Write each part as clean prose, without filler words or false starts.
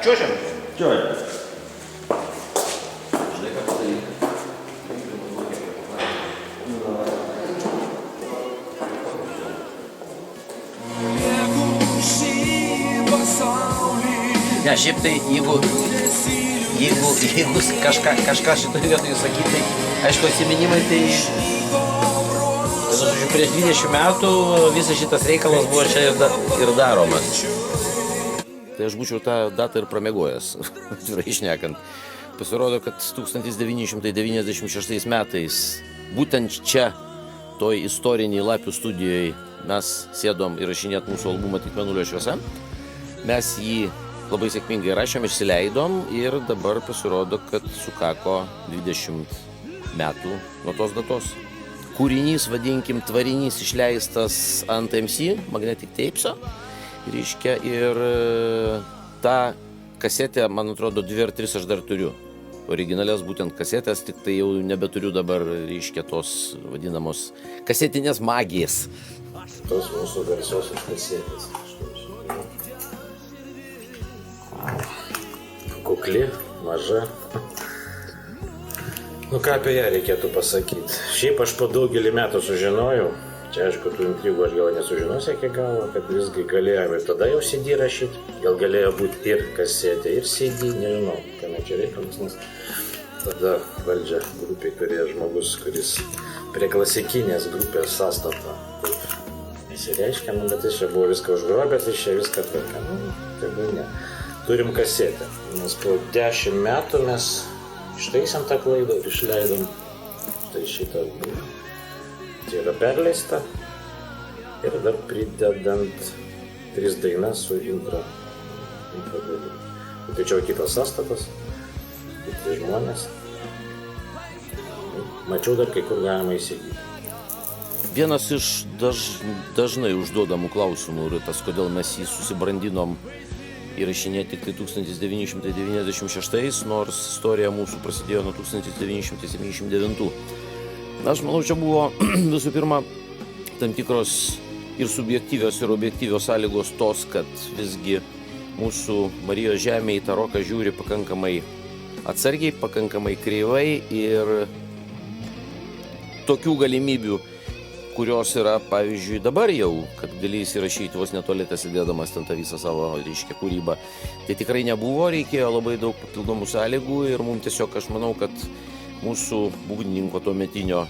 Čiuožiam? Čiuožiam. Žinai, ką padaryti? Ne, šiaip tai, jeigu kažką šitoje vietoje sakyti, tai aišku, atsiminimai, tai prieš 20 metų visas šitas reikalas buvo čia ir daromas. Tai aš būčiau tą datą ir pramegojęs, atvirai šnekant. Pasirodo, kad 1996 metais būtent čia, toj istoriniai Lapių studijoje, mes sėdom įrašinėt mūsų albumą Tik Mėnulio šviesa. Mes jį labai sėkmingai rašėm, išsileidom ir dabar pasirodo, kad sukako 20 metų nuo tos datos. Kūrinys, vadinkim, tvarinys išleistas ant MC, Magnetic Tapes'o, reiškia, ir tą kasetę, man atrodo, 2 ar 3 aš dar turiu. Originalias būtent kasetės, tik tai jau nebeturiu dabar, reiškia, tos vadinamos kasetinės magijas. Tos mūsų garsiosios kasetės. Kukli, maža. Nu ką apie ją reikėtų pasakyti. Šiaip aš po daugelį metų sužinojau, čia aišku, tų intrigų aš gal nesužinosiu iki galo, kad visgi galėjome ir tada jau CD rašyti, gal galėjo būti ir kasetė, ir CD, nežinau, kame čia reikalas, nes tada valdžia grupiai turėjo žmogus, kuris prie klasikinės grupės sąstato. Nesireiškia, bet jis čia buvo viską užgrobęs, jis čia viską tvarkė, tegul ne. Turim kasetę, nes po 10 metų mes ištaisėm tą klaidą ir išleidom štai šitą albumą. Tai yra perleista ir dar pridedant 3 dainas su intro dalyku. Tai čia kitas sąstatas, kiti žmonės. Mačiau dar kai kur galima įsigyti. Vienas iš dažnai užduodamų klausimų yra tas, kodėl mes jį susibrandinom įrašinėti tik 1996, nors istorija mūsų prasidėjo nuo 1979. Na, aš manau, čia buvo visų pirma tam tikros ir subjektyvios, ir objektyvios sąlygos tos, kad visgi mūsų Marijos žemė į tą roką žiūri pakankamai atsargiai, pakankamai kreivai ir tokių galimybių, kurios yra, pavyzdžiui, dabar jau, kad gali įsirašyti vos netolėte sėdėdamas ten tą visą savo, reiškia, kūrybą. Tai tikrai nebuvo, reikėjo labai daug papildomų sąlygų ir mums tiesiog, aš manau, kad mūsų būgnininko tuometinio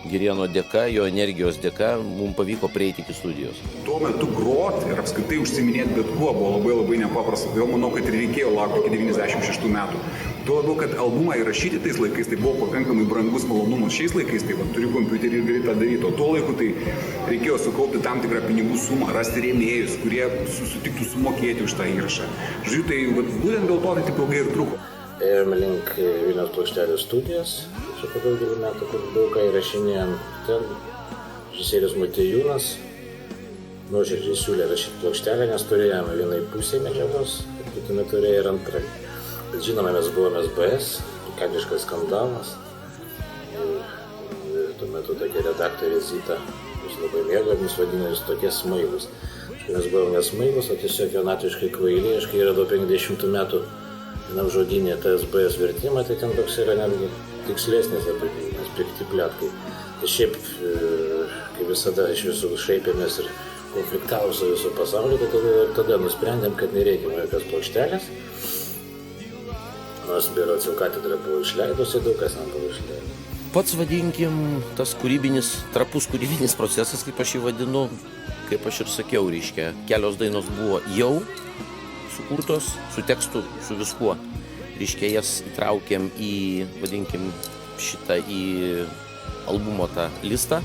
Girėno dėka, jo energijos dėka, mums pavyko prieiti iki studijos. Tuo metu grot ir apskritai užsiminėti bet kuo buvo labai nepaprasta. Todėl manau, kad ir reikėjo laukti iki 96 metų. Tuo labiau, kad albumą įrašyti tais laikais tai buvo pakankamai brangus malonumas. Šiais laikais tai turi kompiuterį ir gali tą daryti. O tuo laiku tai reikėjo sukaupti tam tikrą pinigų sumą, rasti rėmėjus, kurie sutiktų sumokėti už tą įrašą. Žodžiu, tai būtent dėl to tai taip ilgai ir truko. Ėjome link Vilniaus plokštelių studijos, čia po daugelį metų, kur daug ką įrašinėjom. Ten režisierius Motiejūnas nuoširdžiai siūlė rašyti plokštelę, nes turėjome vienai pusėje medžiagos, ir kitame turėjo ir antrai. Bet žinoma, mes buvome SBS, pikantiškas skandalas. Ir tuo metu tokia redaktorė Zita mus labai mėgo ir mus vadino jūs tokie smailūs. Mes buvome nesmailūs, o tiesiog jaunatviškai kvailiai, aš kai radau 50 metų vienam žodynė TSBS vertimą, tai ten toks yra netgi tikslesnis apibūdinimas, pikti pletkai. Tai šiaip, kai visada iš visų šaipėmės ir konfliktavom su visų pasauliu, tai tada nusprendėm, kad nereikia jokios plokštelės. Nors berods jau katedra buvo išleidusi, daug kas ten buvo išleidusi. Pats, vadinkim, tas kūrybinis, trapus kūrybinis procesas, kaip aš jį vadinu, kaip aš ir sakiau, reiškia, kelios dainos buvo jau sukurtos, su tekstu, su viskuo. Reiškia, jas įtraukėm į, vadinkim, šitą į albumo tą listą.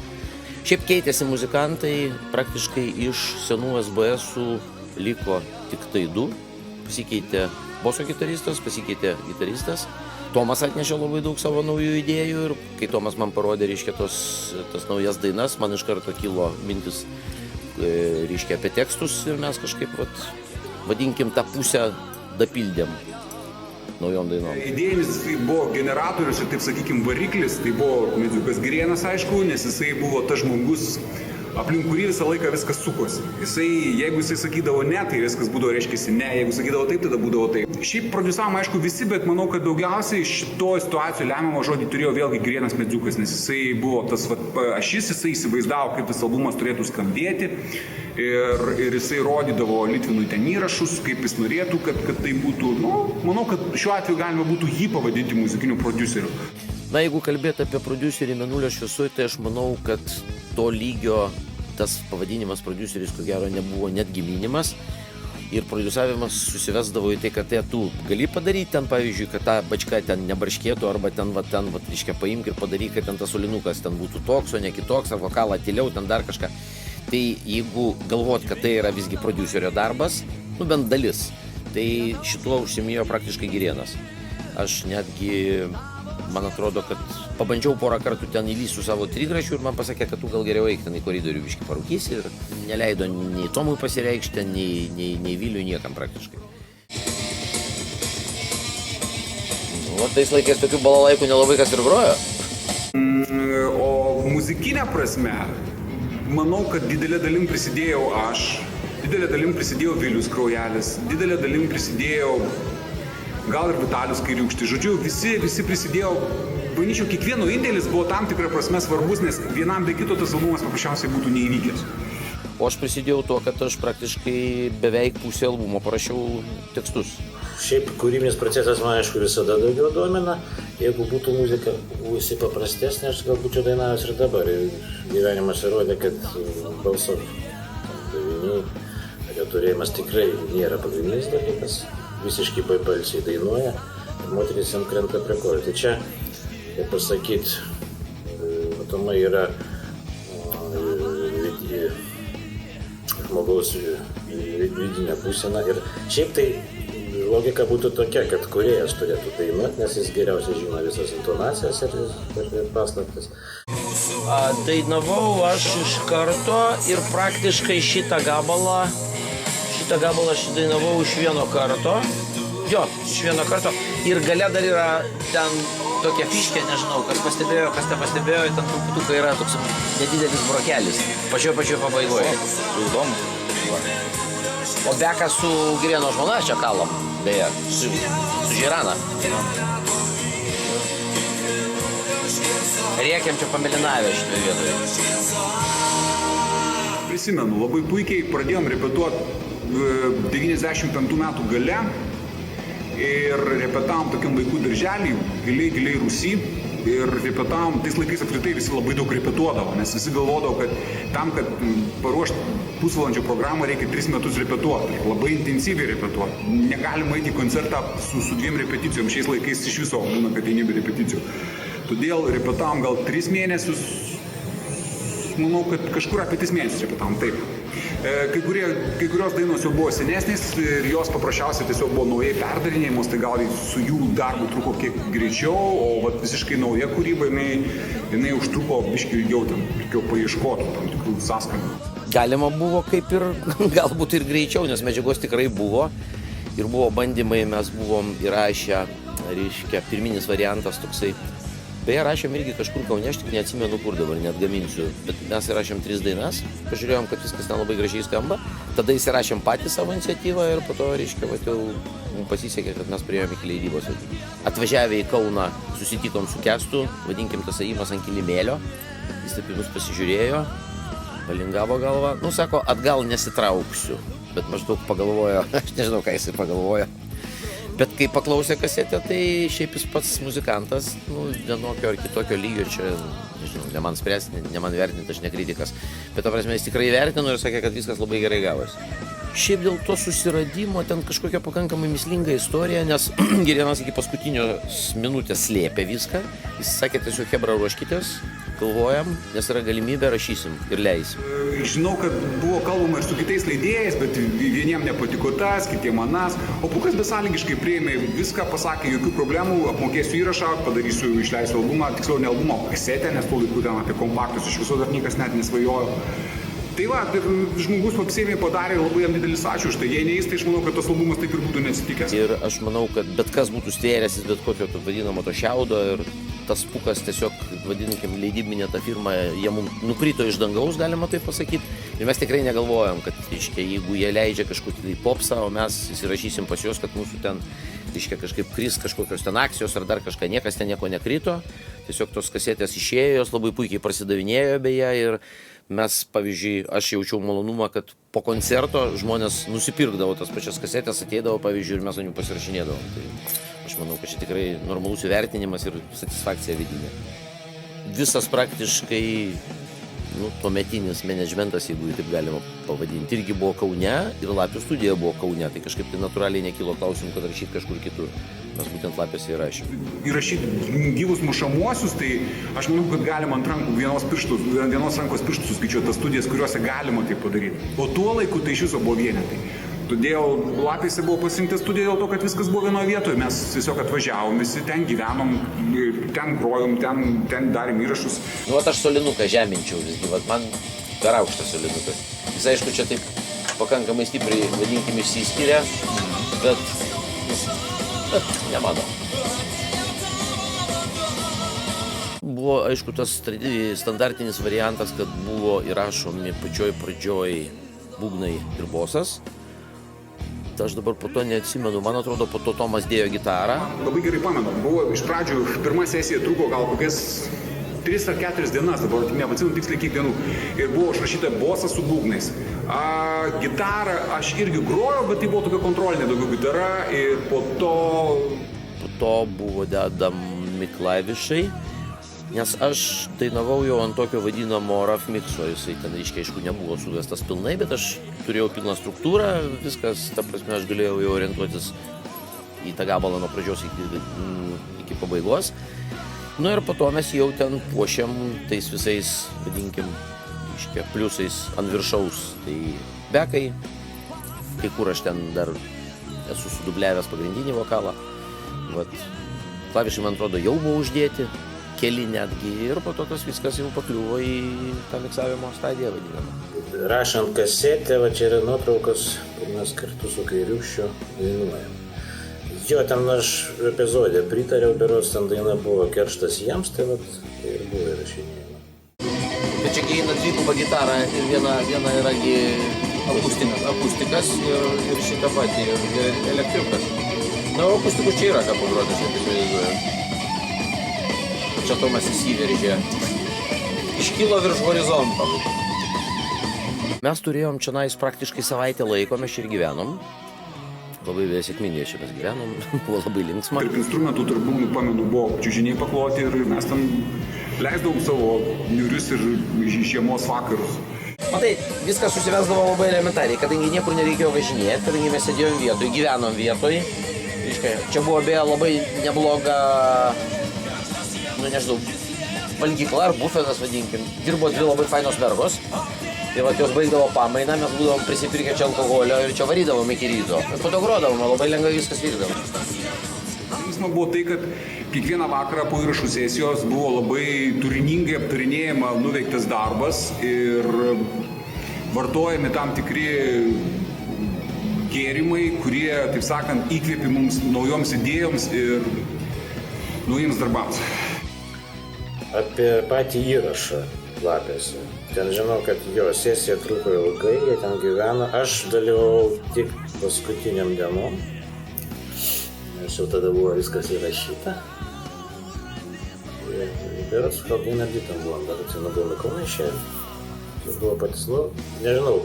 Šiaip keitėsi muzikantai, praktiškai iš senų SBS-ų liko tik tai 2. Pasikeitė boso gitaristas, pasikeitė gitaristas. Tomas atnešė labai daug savo naujų idėjų ir kai Tomas man parodė, reiškia, tas naujas dainas, man iš karto kilo mintis, reiškia, apie tekstus ir mes kažkaip, vadinkim, tą pusę dapildėm naujom dainom. Idėjinis tai buvo generatorius ir, taip sakykim, variklis, tai buvo Medžiukas Girėnas, aišku, nes jisai buvo tas žmogus, aplink kurį visą laiką viskas sukosi. Jeigu jisai sakydavo ne, tai viskas būdavo reiškiasi ne, jeigu sakydavo taip, tada būdavo taip. Šiaip prodiusavom, aišku, visi, bet manau, kad daugiausiai šito situacijų lemiamą žodį turėjo vėlgi Girėnas Medziukas, nes jisai buvo tas ašis, jisai įsivaizdavo, kaip tas albumas turėtų skambėti ir jisai rodydavo Litvinui ten įrašus, kaip jis norėtų, kad tai būtų, manau, kad šiuo atveju galima būtų jį pavadinti muzikiniu prodiuseriu. Na, jeigu kalbėti apie prodiuserį Mėnulio šviesoj, tai aš manau, kad to lygio tas pavadinimas prodiuseris, ko gero, nebuvo netgi minimas. Ir prodiusavimas susivesdavo į tai, kad tu gali padaryti ten, pavyzdžiui, kad ta bačka ten nebarškėtų, arba ten, reiškia, paimk ir padaryk, kad ten tas solinukas ten būtų toks, o ne kitoks, ar vokalą tyliau, ten dar kažką. Tai jeigu galvot, kad tai yra visgi prodiuserio darbas, bent dalis, tai šituo užsiimėjo praktiškai Girėnas. Aš netgi, man atrodo, kad pabandžiau porą kartų ten įlįsti su savo trigrašiu ir man pasakė, kad tu gal geriau eik ten į koridorių biškį parūkysi ir neleido nei Tomui pasireikšti, nei Viliui, niekam praktiškai. O tais laikais tokių balalaikų nelabai kas ir grojo. O muzikinė prasme, manau, kad didelė dalim prisidėjau aš, didelė dalim prisidėjo Vilius Kraujelis, didelė dalim prisidėjo gal ir Vitalijus Kairiūkštis. Žodžiu, visi prisidėjo. Manyčiau, kiekvieno indėlis buvo tam tikrą prasme svarbus, nes vienam be kito tas albumas paprasčiausiai būtų neįvykęs. O aš prisidėjau tuo, kad aš praktiškai beveik pusę albumo parašiau tekstus. Šiaip kūrybinis procesas man, aišku, visada daugiau domina. Jeigu būtų muzika buvusi paprastesnė, aš gal būčiau dainavęs ir dabar. Ir gyvenimas įrodė, kad balso daviniai, jo turėjimas tikrai nėra pagrindinis dalykas. Visiškai balsiai dainuoja ir moteris jam krenta prie kojų. Tai čia, kaip pasakyti, matomai yra žmogaus vidinė būsena. Ir šiaip tai logika būtų tokia, kad kūrėjas turėtų dainuoti, nes jis geriausiai žino visas intonacijas ir paslaptis. Dainavau aš iš karto ir praktiškai šitą gabalą aš dainavau iš vieno karto. Jo, iš vieno karto. Ir gale dar yra ten tokia fiškė, nežinau, kas pastebėjo, kas nepastebėjo, ten truputukai yra toks nedidelis brokelis. Pačioj pabaigoje. Įdomu. O beką su Girėno žmona čia kalam, beje, su Žirana. Rėkiam čia pamėlynavę šitoje vietoje. Prisimenu, labai puikiai pradėjom repetuoti 95 metų gale ir repetavom tokiam vaikų darželį, giliai Rūsy. Ir repetavom, tais laikais apskritai visi labai daug repetuodavo, nes visi galvodavo, kad tam, kad paruošti pusvalandžio programą, reikia 3 metus repetuoti, labai intensyviai repetuoti. Negalima eiti į koncertą su 2 repeticijom, šiais laikais iš viso būna, kad eini be repeticijų. Todėl repetavom gal 3 mėnesius, manau, kad kažkur apie 3 mėnesius repetavom, taip. Kai kurios dainos jau buvo senesnės ir jos paprasčiausiai tiesiog buvo naujai perdarinėjimos, tai gal su jų darbu truko kiek greičiau, o visiškai nauja kūryba, jinai užtruko biškį ilgiau, reikėjo paieškoti tam tikrų sąskambių. Galima buvo kaip ir, galbūt ir greičiau, nes medžiagos tikrai buvo ir buvo bandymai, mes buvom įrašę, reiškia, pirminis variantas toksai. Beje, rašėm irgi kažkur Kaune, aš tik neatsimenu kur dabar, net gaminsiu, bet mes įrašėm 3 dainas, pažiūrėjom, kad viskas ten labai gražiai skamba, tada įsirašėm patys savo iniciatyvą ir po to, reiškia, jau mums pasisekė, kad mes priėjome iki leidybos. Atvažiavę į Kauną, susitikom su Kestu, vadinkim tas ėjimas ant kilimėlio, jis taip į mus pasižiūrėjo, palingavo galvą, sako, atgal nesitrauksiu, bet maždaug pagalvojo, aš nežinau, ką jisai pagalvojo. Bet kai paklausė kasetę, tai šiaip jis pats muzikantas, vienokio ar kitokio lygio, čia, nežinau, ne man spręsti, ne man vertinti, aš ne kritikas. Bet to prasme, jis tikrai vertino ir sakė, kad viskas labai gerai gavosi. Šiaip dėl to susiradimo ten kažkokia pakankamai mįslinga istorija, nes Girėnas iki paskutinios minutės slėpė viską. Jis sakė, tiesiog chebra ruoškitės, galvojam, nes yra galimybė, rašysim ir leisim. Žinau, kad buvo kalbama ir su kitais leidėjais, bet vieniem nepatiko tas, kitiem anas. O Pukas besąlygiškai priėmė viską, pasakė, jokių problemų, apmokėsiu įrašą, padarysiu, išleisiu albumą, tiksliau ne albumą, kasetę, nes tuo laiku ten apie kompaktus iš viso dar niekas net nesvajojo. Tai va, ir žmogus apsėmė padarė labai jam didelis ačiū už tai. Jei ne jis, tai aš manau, kad tas albumas taip ir būtų neatsitikęs. Ir aš manau, kad bet kas būtų stvėręsis bet kokio vadinamo to šiaudo ir tas pukas tiesiog, vadinkim, leidybinė ta firma, jie mums nukrito iš dangaus, galima taip pasakyti. Ir mes tikrai negalvojom, kad, reiškia, jeigu jie leidžia kažkokį popsą, o mes įsirašysim pas juos, kad mūsų ten, reiškia, kažkaip kris kažkokios ten akcijos ar dar kažką, niekas ten nieko nekrito. Tiesiog tos kasetės išėjo, jos labai puikiai prasidavinėjo beje ir mes, pavyzdžiui, aš jaučiau malonumą, kad po koncerto žmonės nusipirkdavo tas pačias kasetės, ateidavo, pavyzdžiui, ir mes ant jų pasirašinėdavom. Tai aš manau, kad čia tikrai normalus įvertinimas ir satisfakcija vidinė. Visas praktiškai, tuometinis menedžmentas, jeigu taip galima pavadinti, irgi buvo Kaune ir Lapių studija buvo Kaune, tai kažkaip tai natūraliai nekilo klausimų, kad rašyti kažkur kitur. Mes būtent Lapėse įrašėm. Įrašyti gyvus mušamuosius, tai aš manau, kad galima ant rankų vienos rankos pirštų suskaičiuoti tas studijas, kuriuose galima tai padaryti. O tuo laiku tai iš viso buvo vienetai. Todėl Lapėse buvo pasirinkta studija dėl to, kad viskas buvo vienoje vietoje. Mes tiesiog atvažiavom, visi ten gyvenom, ten grojom, ten darėm įrašus. Aš solinuką žeminčiau visgi, man per aukštas solinukas. Jis aišku, čia taip pakankamai stipriai, vadinkim, išsiskiria, bet ne mano. Buvo, aišku, tas standartinis variantas, kad buvo įrašomi pačioj pradžioj būgnai ir bosas. Aš dabar po to neatsimenu, man atrodo, po to Tomas dėjo gitarą. Labai gerai pamenu, buvo iš pradžių, pirma sesija truko gal kokias 3 ar 4 dienas, dabar neatsimenu tiksliai kiek dienų. Ir buvo išrašyta bosas su būgnais. Gitarą aš irgi grojau, bet tai buvo tokia kontrolinė daugiau gitara ir po to buvo dedami klavišai. Nes aš dainavau jau ant tokio vadinamo rough mixo, jisai ten, aišku, nebuvo suvestas pilnai, bet aš turėjau pilną struktūrą, viskas, ta prasme, aš galėjau jau orientuotis į tą gabalą nuo pradžios iki pabaigos. Ir po to mes jau ten puošiam tais visais, vadinkim, pliusais ant viršaus. Tai bekai, kai kur aš ten dar esu sudubliavęs pagrindinį vokalą. Klavišai, man atrodo, jau buvo uždėti. Keli netgi ir po to tas viskas jau pakliuvo į tą miksavimo stadiją vadinamą. Rašant kasetę, čia yra nuotraukos, kur mes kartu su Kairiūkščiu dainuojam. Jo, ten aš epizodė pritariau, berods ten daina buvo Kerštas jiems, tai ir buvo įrašinėjama. Bet čia eina dvigubą gitarą ir viena yra akustikas ir šitą patį, ir elektriukas. Akustikus čia yra ką pagroti, aš įsivaizduoju. Čia Tomas įsiveržė. Iškilo virš horizonto. Mes turėjom čionais praktiškai savaitę laiko, mes čia ir gyvenom. Labai sėkmingai čia mes gyvenom, buvo labai linksma. Tarp instrumentų, tarp būgnų, pamenu, buvo čiužiniai pakloti ir mes ten leisdavom savo niurius ir žiemos vakarus. Matai, viskas susivesdavo labai elementariai, kadangi niekur nereikėjo važinėti, kadangi mes sėdėjom vietoj, gyvenom vietoj. Čia buvo beje labai nebloga, nežinau, valgykla ar bufetas, vadinkim. Dirbo 2 labai fainos mergos. Tai jos baigdavo pamainą, mes būdavom prisipirkę čia alkoholio ir čia varydavom iki ryto. Ir po to grodavom, labai lengvai viskas vykdavo. Linksma buvo tai, kad kiekvieną vakarą po įrašų sesijos buvo labai turiningai aptarinėjama nuveiktas darbas ir vartojami tam tikri gėrimai, kurie, taip sakant, įkvėpė mums naujoms idėjoms ir naujiems darbams. Apie patį įrašą Lapėse. Ten žinau, kad jo sesija truko ilgai, jie ten gyveno. Aš dalyvau tik paskutiniam dienom. Nes jau tada buvo viskas įrašyta. Ir gal netgi ten buvom, dar atsinagavome Kaune išėjo. Tai buvo patys, nežinau,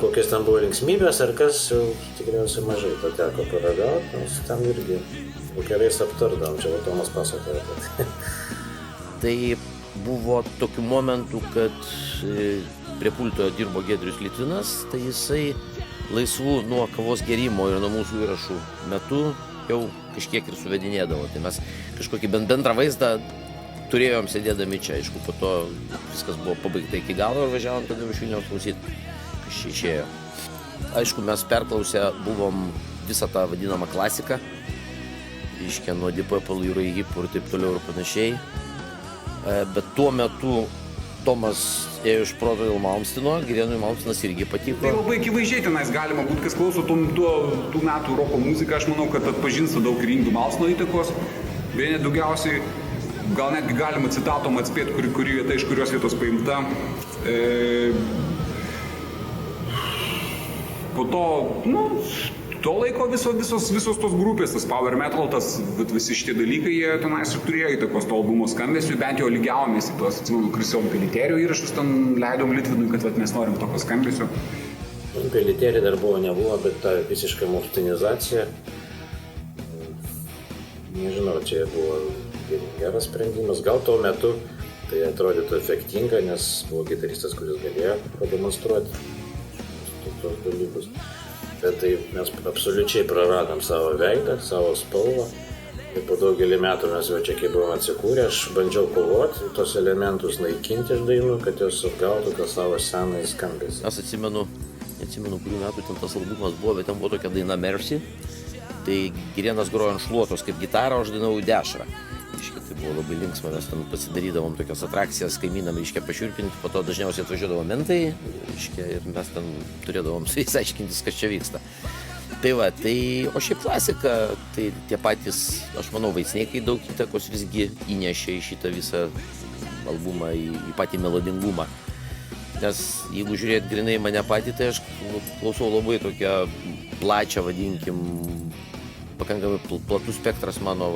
kokios ten buvo linksmybės ar kas, jau tikriausiai mažai to teko paragauti, nes ten irgi vakarais aptardavom, čia Tomas pasakoja. Tai buvo tokių momentų, kad prie pulto dirbo Giedrius Litvinas, tai jisai laisvų nuo kavos gerimo ir nuo mūsų įrašų metu jau kažkiek ir suvedinėdavo. Tai mes kažkokį bendrą vaizdą turėjom sėdėdami čia, aišku, po to viskas buvo pabaigta iki galo ir važiavom tada iš Vilniaus klausyti, kas čia išėjo. Aišku, mes perklausę buvom visą tą vadinamą klasiką, nuo Deep Purple, Hip ir taip toliau ir panašiai. Bet tuo metu Tomas ėjo iš proto dėl Malmstino, Girėnui Malmstinas irgi patiko. Tai labai akivaizdžiai tenais galima būti, kas klauso tų metų roko muziką, aš manau, kad atpažins daug ir Ingo Malmstino įtakos. Vieni daugiausiai, gal netgi galima citatom atspėti, kuri vieta iš kurios vietos paimta. Po to, to laiko visos tos grupės, tas power metal, visi šitie dalykai, jie tenais ir turėjo įtakos to albumo skambesiui, bent jau lygiavomės į tuos, atsimenu, Krisiom Peliterio įrašus, ten leidom Litvinui, kad mes norim tokio skambesio. Peliterį dar nebuvo, bet ta visiška mustinizacija, nežinau, čia buvo geras sprendimas, gal tuo metu tai atrodytų efektinga, nes buvo gitaristas, kuris galėjo pademonstruoti tos dalykus. Bet tai mes absoliučiai praradom savo veidą, savo spalvą. Ir po daugelį metų mes jau čia, kai buvom atsikūrę, aš bandžiau kovoti, tos elementus naikinti iš dainų, kad jos atgautų tą savo senąjį skambesį. Aš atsimenu, kurių metų ten tas albumas buvo, bet ten buvo tokia daina Mercy. Tai Girėnas grojo ant šluotos kaip gitarą, o aš dainavau dešrą. Tai buvo labai linksma, mes ten pasidarydavom tokias atrakcijas kaimynam, pašiurpinti, po to dažniausiai atvažiuodavo mentai, ir mes ten turėdavom su jais aiškintis, kas čia vyksta. Tai va, o šiaip klasika, tai tie patys, aš manau, Vaisniekai daug įtakos visgi įnešė į šitą visą albumą, į patį melodingumą. Nes jeigu žiūrėt grinai mane patį, tai aš klausau labai tokią plačią, vadinkim, pakankamai platus spektras mano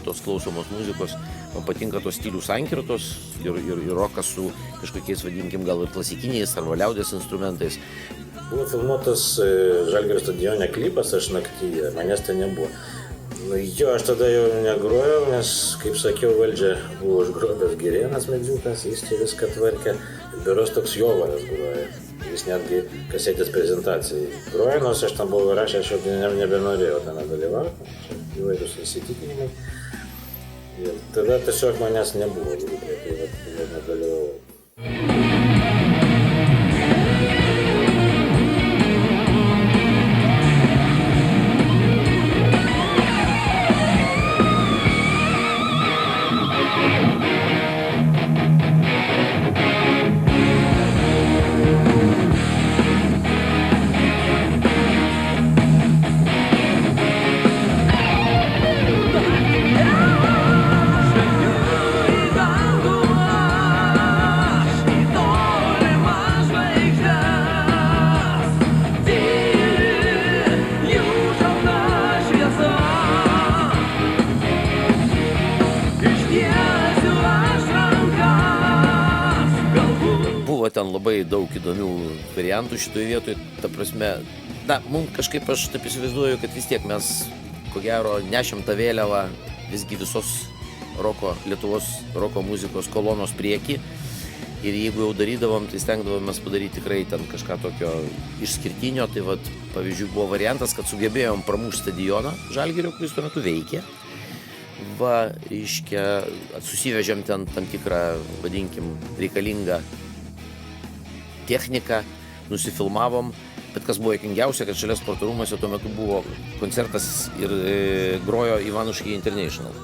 tos klausomos muzikos. Man patinka tos stilių sankirtos ir rokas su kažkokiais, vadinkim, gal ir klasikiniais arba liaudės instrumentais. Buvo filmuotas Žalgirio stadione klipas Aš naktyje, manęs ten nebuvo. Aš tada jau negrojau, nes, kaip sakiau, valdžia buvo užgrobęs Girėnas Medziukas, jis čia viską tvarkė. Beros toks Jovaras groja. Jis netgi kasetės prezentacijai groja, nors aš tam buvau rašęs, aš jau nebenorėjau ten dalyvauti, čia įvairius įsitikinimai. Ir tada tiesiog manęs nebuvo grupė, tai nedalyvau. Ten labai daug įdomių variantų šitoje vietoje, ta prasme, mums kažkaip aš taip įsivaizduoju, kad vis tiek mes, ko gero, nešim tą vėliavą visgi visos Lietuvos roko muzikos kolonos priekį ir jeigu jau darydavom, tai stengdavomės padaryti tikrai ten kažką tokio išskirtinio, tai pavyzdžiui, buvo variantas, kad sugebėjom pramušti stadioną Žalgirio, kuris tuo metu veikė. Susivežėm ten tam tikrą, vadinkim, reikalingą techniką, nusifilmavom, bet kas buvo juokingiausia, kad šalia sporto rūmuose tuo metu buvo koncertas ir grojo Ivanuški International.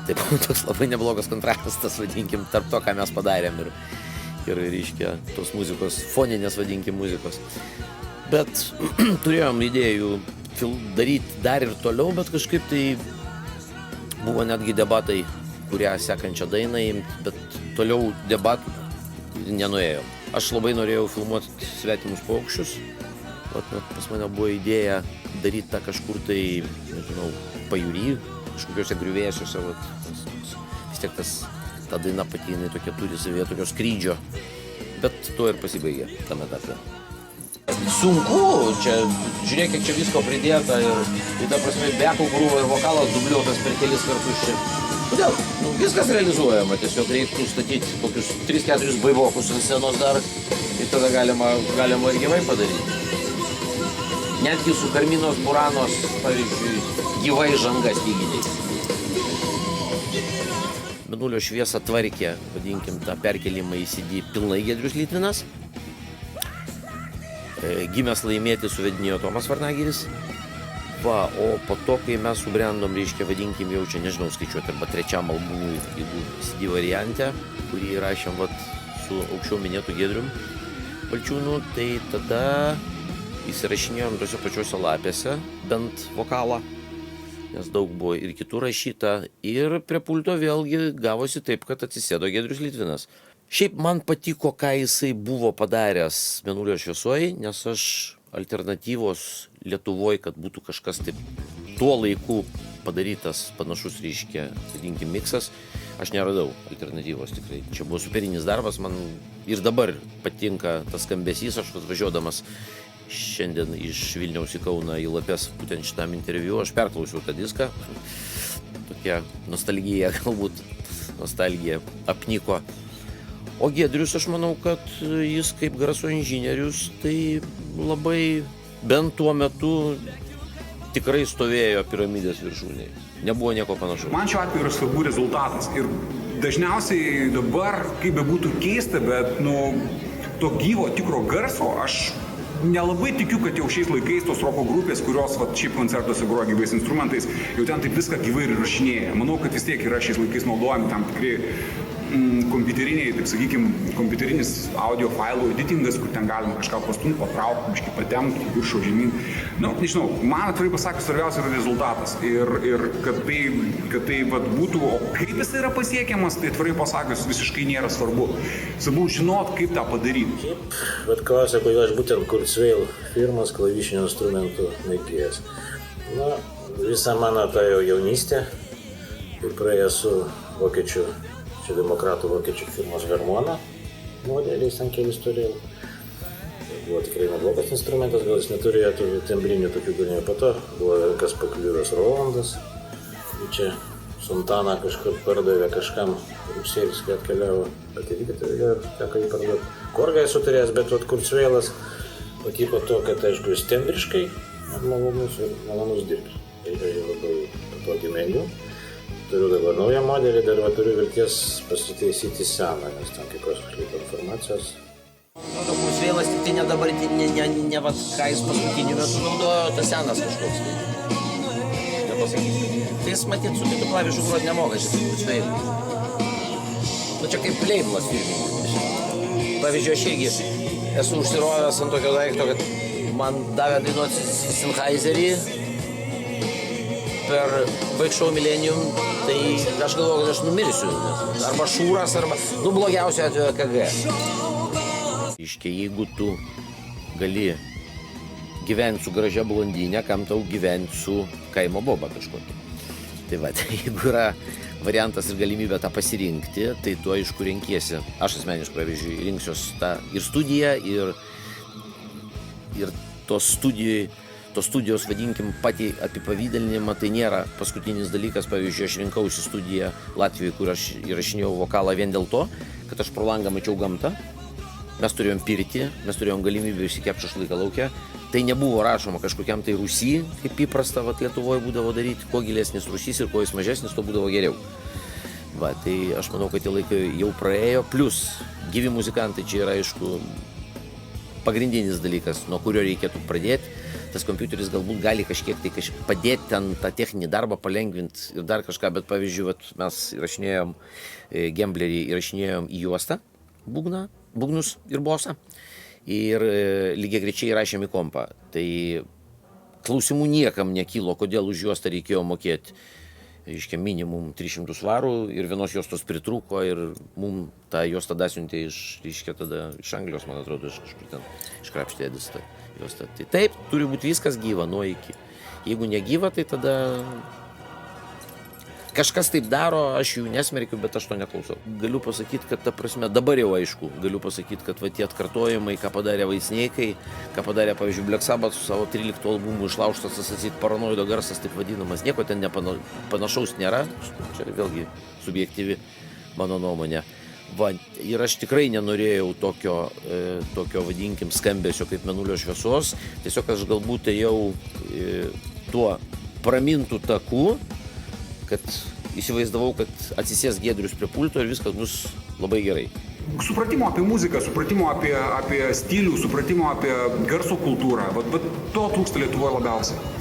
Tai buvo toks labai neblogas kontrastas, vadinkim, tarp to, ką mes padarėm ir reiškia tos muzikos, foninės, vadinkim, muzikos. Bet turėjom idėjų daryti dar ir toliau, bet kažkaip tai buvo netgi debatai, kurią sekančią dainą imti, bet toliau debatų nenuėjom. Aš labai norėjau filmuoti svetimus paukščius. Pas mane buvo idėja daryti tą kažkur tai, nežinau, pajūry, kažkokiuose griuvėsiuose. Vis tiek ta daina pati, jinai tokia turi savyje tokio skrydžio. Bet tuo ir pasibaigė tame etape. Sunku, čia, žiūrėk, kiek čia visko pridėta ir ta prasme, bekų grūva ir vokalas dubliuotas per kelis kartus čia. Kodėl? Viskas realizuojama, tiesiog reiktų statyti kokius 3-4 baivokus ant scenos dar ir tada galima ir gyvai padaryti. Netgi su Karminos Buranos, pavyzdžiui, gyvai žanga styginiais. Mėnulio šviesą tvarkė, vadinkim, tą perkelimą į CD pilnai Giedrius Litvinas. Gimęs laimėti suvedinėjo Tomas Varnagiris. O po to, kai mes subrendom, reiškia, vadinkim, jau čia, nežinau skaičiuoti, arba trečiam albumui, jeigu CD variante, kurį rašėm su aukščiau minėtu Giedrium Balčiūnu, tai tada įsirašinėjom tose pačiuose lapėse, bent vokalą, nes daug buvo ir kitų rašyta. Ir prie pulto vėlgi gavosi taip, kad atsisėdo Giedrius Litvinas. Šiaip man patiko, ką jisai buvo padaręs Mėnulio šviesoj, nes aš alternatyvos Lietuvoj, kad būtų kažkas taip tuo laiku padarytas panašus, reiškia, vadinkim, miksas, aš neradau alternatyvos tikrai. Čia buvo superinis darbas, man ir dabar patinka tas skambesys, aš važiuodamas šiandien iš Vilniaus į Kauną į Lapes būtent šitam interviu, aš perklausiau tą diską, tokia nostalgija galbūt, nostalgija apniko. O Giedrius, aš manau, kad jis kaip garso inžinierius, tai labai, bent tuo metu, tikrai stovėjo piramidės viršūnėje. Nebuvo nieko panašaus. Man šiuo atveju yra svarbu rezultatas. Ir dažniausiai dabar, kaip bebūtų keista, bet to gyvo, tikro garso aš nelabai tikiu, kad jau šiais laikais tos roko grupės, kurios šiaip koncertuose groja gyvais instrumentais, jau ten taip viską gyvai ir rašinėja. Manau, kad vis tiek yra šiais laikais naudojami tam tikri kompiuteriniai, taip sakykime, kompiuterinis audio failų editingas, kur ten galima kažką pastumti, patraukti, kažkaip patempti, viršų žemyn. Nežinau, man atvirai pasakius, svarbiausia yra rezultatas. Ir kad tai būtų, o kaip jis yra pasiekiamas, tai atvirai pasakius visiškai nėra svarbu. Svarbu žinot, kaip tą padaryti. Bet klausia, kodėl aš būtent Kurzweil firmos klavišinių instrumentų mėgėjas. Visą mano tą jau jaunystę, kai praėjęs su vokiečių, demokratų vokiečių firmos Harmona modeliais, ten kelis turėjau. Tai buvo tikrai neblogas instrumentas, gal jis neturėjo tų tembrinių tokių galimybių. Po to buvo ilgas pakliuvęs Rolandas. Ir čia Suntaną kažkur pardavė kažkam, Rusėlis, kai atkeliavo. Bet irgi turėjo, teko jį parduoti. Korgą esu turėjęs, bet Kurzweilas patiko to, kad aišku jis tembriškai malonus dirbti. Tai yra labai patogi meniu. Turiu dabar naują modelį, dar turiu vilties pasitaisyti seną, nes ten kai kurios kažkaip informacijos. Kurzweilas tik tai ne dabar, ne vat, ką jis paskutiniu metu naudojo, tas senas kažkoks. Nepasakysiu. Tai jis matyt su kitų klavišų grot nemoka šis Kurzweilas. Čia kaip leidimas firminis. Pavyzdžiui, aš irgi esu užsirovęs ant tokio daikto, kad man davė dainuoti Sennheiserį per Bike Show Millennium, tai aš galvoju, kad aš numirsiu. Arba šūras, arba, blogiausiu atveju KG. Iškia, jeigu tu gali gyventi su gražia blondinė, kam tau gyventi su kaimo boba kažkokia. Tai va, tai jeigu yra variantas ir galimybė tą pasirinkti, tai tu aišku renkiesi. Aš asmeniškai, pavyzdžiui, rinksiuos tą ir studiją, ir tos studijos, vadinkim, patį apipavydalinimą, tai nėra paskutinis dalykas. Pavyzdžiui, aš rinkausi studiją Latvijoje, kur aš įrašinėjau vokalą vien dėl to, kad aš pro langą mačiau gamtą. Mes turėjom pirtį, mes turėjom galimybę išsikepti šašlyką lauke. Tai nebuvo rašoma kažkokiam tai rūsy, kaip įprasta Lietuvoje būdavo daryti. Kuo gilesnis rūsys ir kuo jis mažesnis, to būdavo geriau. Va, tai aš manau, kad tie laikai jau praėjo. Plus, gyvi muzikantai čia yra, aišku, pagrindinis dalykas, nuo kurio reikėtų pradėti. Tas kompiuteris galbūt gali kažkiek tai padėti ten tą techninį darbą, palengvinti ir dar kažką, bet pavyzdžiui, mes įrašinėjom Gemblerį, įrašinėjom į juostą būgnus ir bosą ir lygiai grečiai įrašėm į kompą. Tai klausimų niekam nekilo, kodėl už juostą reikėjo mokėti, reiškia, minimum 300 svarų ir vienos juostos pritrūko ir mum tą juostą dasiuntė iš Anglijos, man atrodo, iš kažkur ten iškrapštė Edis tą juostą. Tai taip, turi būti viskas gyva nuo iki. Jeigu negyva, tai tada kažkas taip daro, aš jų nesmerkiu, bet aš to neklausau. Galiu pasakyti, kad ta prasme, dabar jau aišku, galiu pasakyti, kad tie atkartojimai, ką padarė Vaisneikai, ką padarė, pavyzdžiui, Black Sabbath su savo 13 albumų išlaužtas, atsakyti, paranoido garsas, taip vadinamas, nieko ten panašaus nėra, čia vėlgi subjektyvi mano nuomonė. Va, ir aš tikrai nenorėjau tokio vadinkim, skambesio kaip Mėnulio šviesos, tiesiog aš galbūt ėjau tuo pramintų taku, kad įsivaizdavau, kad atsisės Giedrius prie pulto ir viskas bus labai gerai. Supratimo apie muziką, supratimo apie stilių, supratimo apie garso kultūrą, bet to trūksta Lietuvoje labiausiai.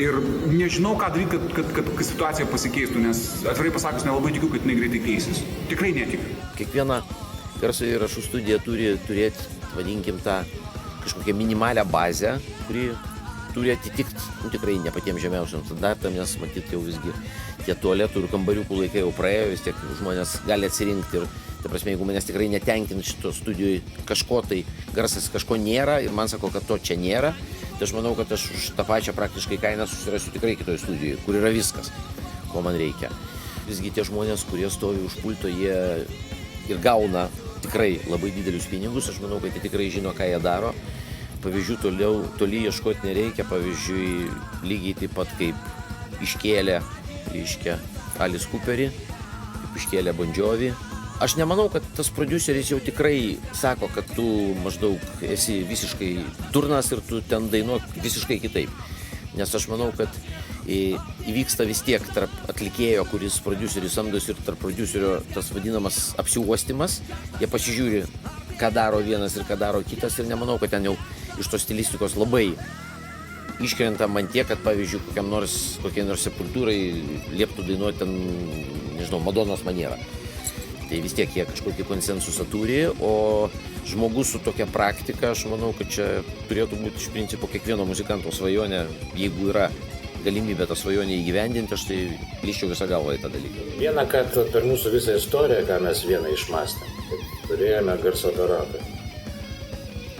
Ir nežinau, ką daryti, kad situacija pasikeistų, nes atvirai pasakius nelabai tikiu, kad jinai greitai keisis. Tikrai netikiu. Kiekviena garso įrašų studija turi turėti, vadinkim, tą kažkokią minimalią bazę, kuri turi atitikti, tikrai ne patiems žemiausiam standartam, nes matyt jau visgi tie tualetų ir kambariukų laikai jau praėjo, vis tiek žmonės gali atsirinkti ir, ta prasme, jeigu manęs tikrai netenkina šito studijoje kažko, tai garsas kažko nėra ir man sako, kad to čia nėra, tai aš manau, kad aš už tą pačią praktiškai kainą susirasiu tikrai kitoje studijoje, kur yra viskas, ko man reikia. Visgi tie žmonės, kurie stovi už pulto, jie ir gauna tikrai labai didelius pinigus, aš manau, kad jie tikrai žino, ką jie daro. Pavyzdžių toli ieškoti nereikia, pavyzdžiui, lygiai taip pat kaip iškėlė, reiškia, Alice Cooperį, kaip iškėlė Bon Jovi. Aš nemanau, kad tas prodiuseris jau tikrai sako, kad tu maždaug esi visiškai durnas ir tu ten dainuok visiškai kitaip. Nes aš manau, kad įvyksta vis tiek tarp atlikėjo, kuris prodiuserį samdosi, ir tarp prodiuserio tas vadinamas apsiuostymas. Jie pasižiūri, ką daro vienas ir ką daro kitas, ir nemanau, kad ten jau iš tos stilistikos labai iškrenta man tiek, kad pavyzdžiui kokiai nors Sepultūrai lieptų dainuoti ten, nežinau, Madonos manierą. Tai vis tiek jie kažkokį konsensusą turi, o žmogus su tokia praktika, aš manau, kad čia turėtų būti iš principo kiekvieno muzikanto svajonė, jeigu yra galimybė tą svajonę įgyvendinti, aš tai lyščiau visą galvą į tą dalyką. Vieną kartą per mūsų visą istoriją, ką mes vieną išmastėm, kad turėjome garso aparatą.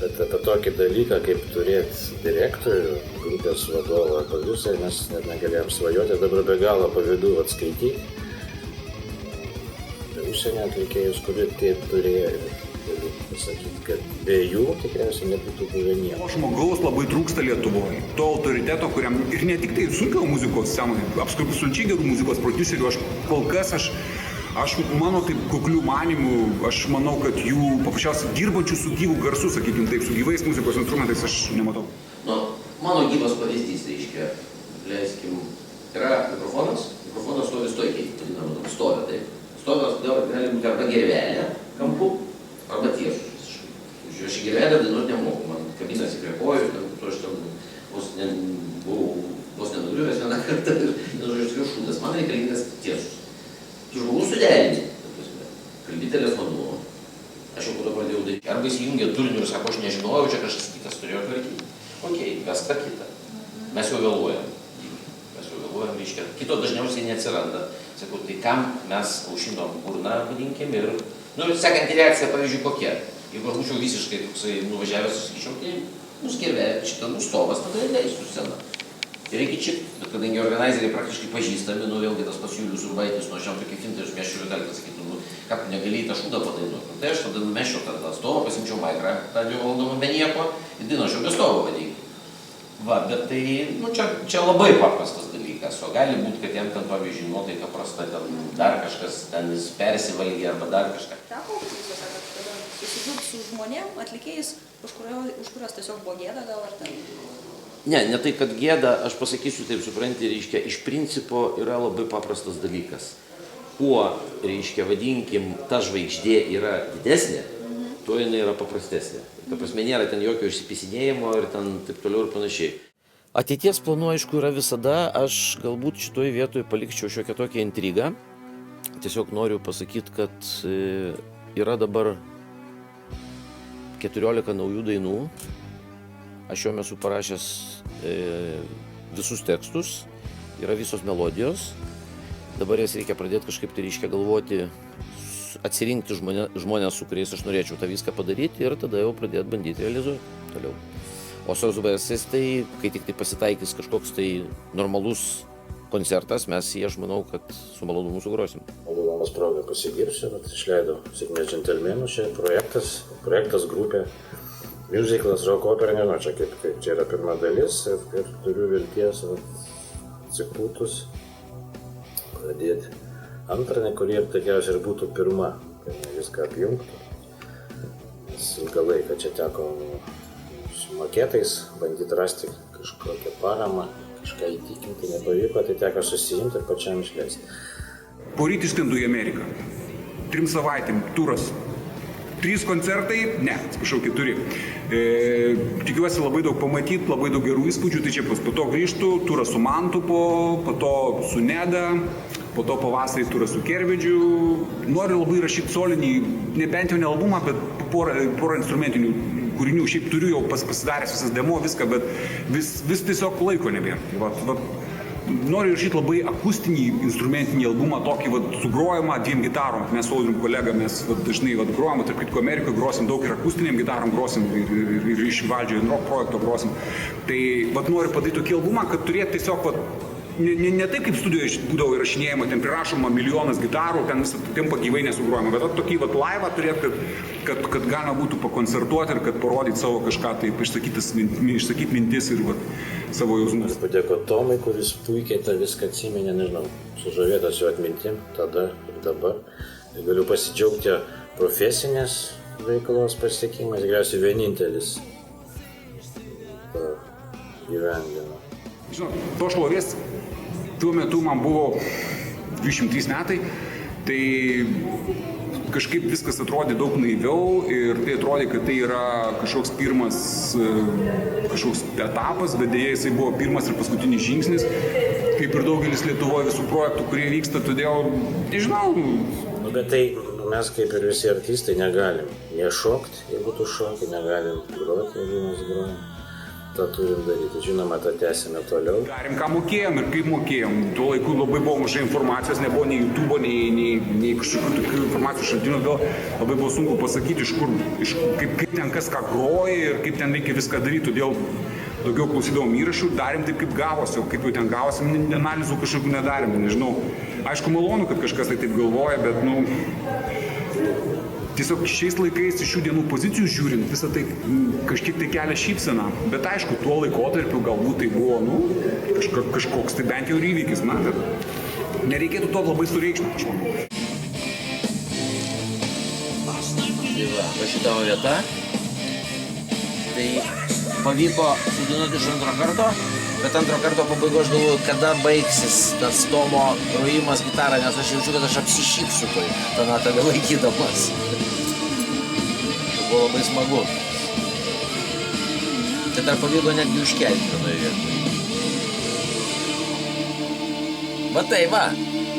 Bet apie tokį dalyką, kaip turėti direktorių, grupės vadovą ar prodiuserį, mes net negalėjom svajoti, dabar be galo pavydu atskaityti. Užsienio atlikėjus, kurie taip turėjo, galiu pasakyti, kad be jų tikriausiai nebūtų buvę nieko. Žmogaus labai trūksta Lietuvoje. To autoriteto, kuriam ir ne tik tai sunkio muzikos scenoje, absoliučiai gerų muzikos prodiuserių, aš mano taip kuklių manimų, aš manau, kad jų paprasčiausiai dirbančių su gyvų garsu, sakykim taip, su gyvais muzikos instrumentais aš nematau. Mano gyvas pavyzdys, reiškia, leiskim, yra mikrofonas stovi stoikiai, vadinama, stovi, taip. Stovimas gali būti arba gervelė kampu, arba tiesus visiškai. Aš į gervelę dainuoti nemoku, man kabinas įkrepoju, to aš ten buvau vos nenugriuvęs vieną kartą ir žodžiu šūdas. Man reikalingas tiesus. Tu žmogus suderinti, kalbi telefonu. Aš jau tada pradėjau daryti. Arba įsijungia turinių ir sako, aš nežinojau, čia kažkas kitas turėjo tvarkyti. Okei, kas tą kitą. Mes jau vėluojam, reiškia, kito dažniausiai neatsiranda. Sakau, tai kam mes aušinom burną, vadinkim, ir, sekanti reakcija, pavyzdžiui, kokia. Jeigu aš būčiau visiškai toksai nuvažiavęs, sakyčiau, tai skirvė šitą nustovas, tada leistų sceną. Tai reikia čia, bet kadangi organizeriai praktiškai pažįstami, vėlgi tas pas Julius Urbaitis, aš jam tokį fintą išmėščiau ir galite sakyti, ką tu negali į tą šūdą padainuoti. Tai aš tada numeščiau tą stovą, pasimčiau maikrą, tą 2 valandomą be nieko, ir dainuočiau be stovo, vadinkim. Va, bet tai, čia labai paprastas dalykas, o gali būti, kad jam ten, pavyzdžiui, nuotaika prasta, ten dar kažkas, ten jis persivalgė arba dar kažką. Teko, jūs sakot, susidurti su žmonėm, atlikėjais, už kurios tiesiog buvo gėda gal ar ten? Ne tai, kad gėda, aš pasakysiu taip, supranti, reiškia, iš principo yra labai paprastas dalykas. Kuo, reiškia, vadinkim, ta žvaigždė yra didesnė, tuo jinai yra paprastesnė. Ta prasme, nėra ten jokio išsipisinėjimo ir ten taip toliau ir panašiai. Ateities planų, aišku, yra visada. Aš galbūt šitoje vietoje palikčiau šiokią tokią intrigą. Tiesiog noriu pasakyti, kad yra dabar 14 naujų dainų. Aš jau esu parašęs visus tekstus. Yra visos melodijos. Dabar jas reikia pradėti kažkaip tai reiškia galvoti, atsirinkti žmonės, su kuriais aš norėčiau tą viską padaryti ir tada jau pradėti bandyti realizuoti toliau. O su VSS tai, kai tik tai pasitaikys kažkoks tai normalus koncertas, mes jį, aš manau, kad su malonumu sugrosim. Naudodamas progą pasigirsiu, bet išleidau Sėkmės džentelmenų, čia projektas grupė, musiclas, rock opera, nežinau, čia kaip čia yra pirma dalis ir turiu vilties atsipūtus pradėti antrą, kuri ir tikriausiai ir būtų pirma, kai viską apjungtų. Nes ilgą laiką čia teko su maketais bandyti rasti kažkokią paramą, kažką įtikinti, nepavyko, tai teko susijimti ir pačiam išleisti. Poryt išskrendu į Ameriką. 3 savaitėm turas. 3 koncertai, ne, atsiprašau, 4. Tikiuosi labai daug pamatyti, labai daug gerų įspūdžių, tai čia po to grįžtu, turas su Mantu, po to su Neda, po to pavasarį turą su Kervedžiu. Noriu labai rašyti solinį, nebent jau ne albumą, bet porą instrumentinių kūrinių. Šiaip turiu jau pasidaręs visas demo, viską, bet vis tiesiog laiko nebėra. Noriu rašyti labai akustinį instrumentinį albumą, tokį sugrojimą 2 gitarom. Mes su Audrium kolega, mes dažnai grojam, tarp kitko Amerikoje grosim daug ir akustiniam gitarom grosim, ir iš Valdžio rock projekto grosim. Tai noriu padaryti tokį albumą, kad turėti tiesiog ne taip kaip studijoje būdavo įrašinėjama, ten prirašoma milijonas gitarų, ten visą tempą gyvai nesugrojama, bet tokį laivą turėti, kad galima būtų pakoncertuoti ir kad parodyti savo kažką, taip išsakyti mintis ir savo jausmus. Padėkoti Tomui, kuris puikiai tą viską atsiminė, nežinau, sužavėtas jo atmintim, tada ir dabar. Ir galiu pasidžiaugti profesinės veiklos pasiekimais, tikriausiai vienintelis gyvenimo. Žinot, to šlovės tuo metu man buvo 23 metai, tai kažkaip viskas atrodė daug naiviau ir tai atrodė, kad tai yra kažkoks pirmas etapas, bet dėja jisai buvo pirmas ir paskutinis žingsnis, kaip ir daugelis Lietuvoje visų projektų, kurie vyksta, todėl, nežinau. Bet tai mes kaip ir visi artistai negalim nešokti, jeigu tu šoki, negalim groti, jeigu mes grojam. tą turim daryti. Žinoma, tą tęsime toliau. Darėm, ką mokėjom ir kaip mokėjom. Tuo laiku labai buvo mažai informacijos, nebuvo nei YouTube, nei kažkokių tokių informacijos šaltinių, todėl labai buvo sunku pasakyti, kaip ten kas ką groja ir kaip ten reikia viską daryti. Todėl daugiau klausydavom įrašų, darėm taip, kaip gavosi, o kaip jau ten gavosi, analizų kažkokių nedarėm, nežinau. Aišku, malonu, kad kažkas tai taip galvoja, bet, tiesiog šiais laikais iš šių dienų pozicijų žiūrint, visą tai kažkiek tai kelia šypseną. Bet aišku, tuo laikotarpiu galbūt tai buvo, kažkoks tai bent jau įvykis, nereikėtų to labai sureikšminti. Tai va šita vieta. Tai pavyko sudainuoti iš antro karto, bet antro karto pabaigos galvoju, kada baigsis tas Tomo grojimas gitarą, nes aš jaučiu, kad aš apsišypsiu tą natą laikydamas. Tai buvo labai smagu. Tai dar pavyko netgi užkelti vienoje vietoje. Va tai va,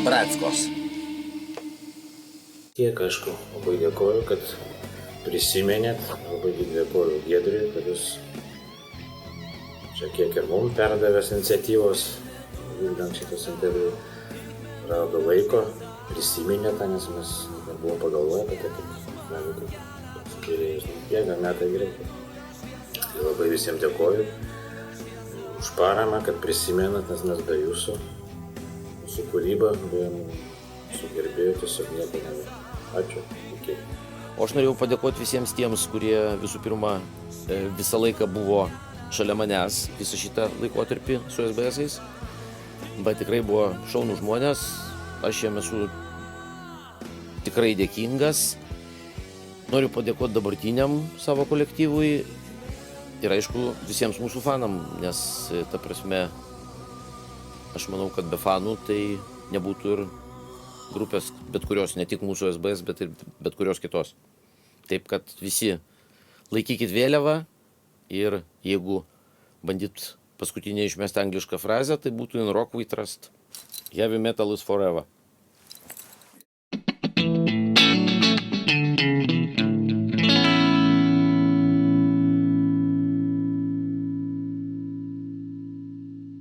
bratskos. Tiek, aišku, labai dėkoju, kad prisimenėt, labai dėkoju Giedriui, kad jūs čia kiek ir mums perdavęs iniciatyvos, vykdant šitas interviu, rado laiko, prisiminė tą, nes mes nebuvom pagalvoję apie tai, kad gali būti gerėjus bėga, metai greitai. Tai labai visiems dėkoju už paramą, kad prisimenat, nes mes be jūsų kūrybą, be jūsų gerbėjų tiesiog nieko nėra. Ačiū. Iki. O aš norėjau padėkoti visiems tiems, kurie visų pirma visą laiką buvo šalia manęs visą šitą laikotarpį su SBS-ais. Bet tikrai buvo šaunų žmonės, aš jiem esu tikrai dėkingas. Noriu padėkoti dabartiniam savo kolektyvui ir aišku visiems mūsų fanam, nes ta prasme aš manau, kad be fanų tai nebūtų ir grupės, bet kurios, ne tik mūsų SBS, bet ir bet kurios kitos. Taip kad visi laikykit vėliavą ir jeigu bandyt paskutinę išmesti anglišką frazę, tai būtų In Rock We Trust. Heavy metal is forever.